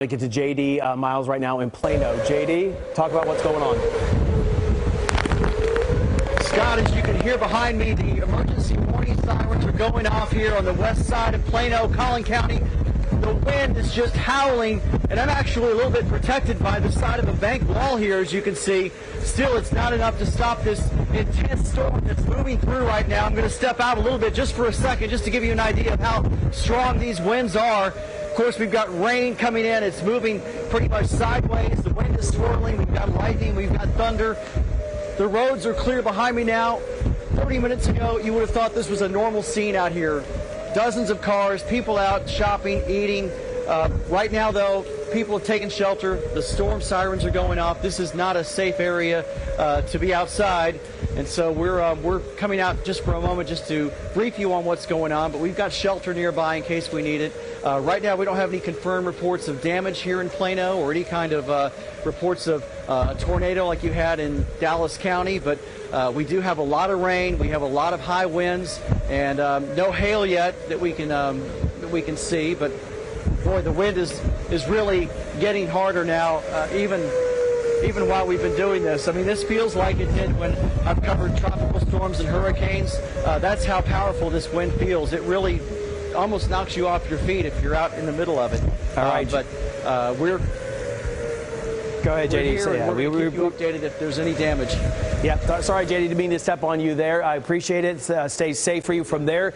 Get to JD Miles right now in Plano. JD, talk about what's going on. Scott, as you can hear behind me, the emergency warning sirens are going off here on the west side of Plano, Collin County. The wind is just howling, and I'm actually a little bit protected by the side of a bank wall here, as you can see. Still, it's not enough to stop this intense storm that's moving through right now. I'm going to step out a little bit just for a second, just to give you an idea of how strong these winds are. Of course, we've got rain coming in. It's moving pretty much sideways. The wind is swirling. We've got lightning. We've got thunder. The roads are clear behind me now. 30 minutes ago, you would have thought this was a normal scene out here. Dozens of cars, people out shopping, eating. Right now, though, people have taken shelter. The storm sirens are going off. This is not a safe area to be outside. And so we're coming out just for a moment just to brief you on what's going on. But we've got shelter nearby in case we need it. Right now, we don't have any confirmed reports of damage here in Plano or any kind of reports of a tornado like you had in Dallas County. But we do have a lot of rain. We have a lot of high winds and no hail yet that we can see. But boy, the wind is really getting harder now, even while we've been doing this. I mean, this feels like it did when I've covered tropical storms and hurricanes. That's how powerful this wind feels. It really almost knocks you off your feet if you're out in the middle of it. All right, but we're go ahead, JD. Here, and we're going to keep you updated if there's any damage. Yeah, sorry, JD, to mean to step on you there. I appreciate it. Stay safe for you from there.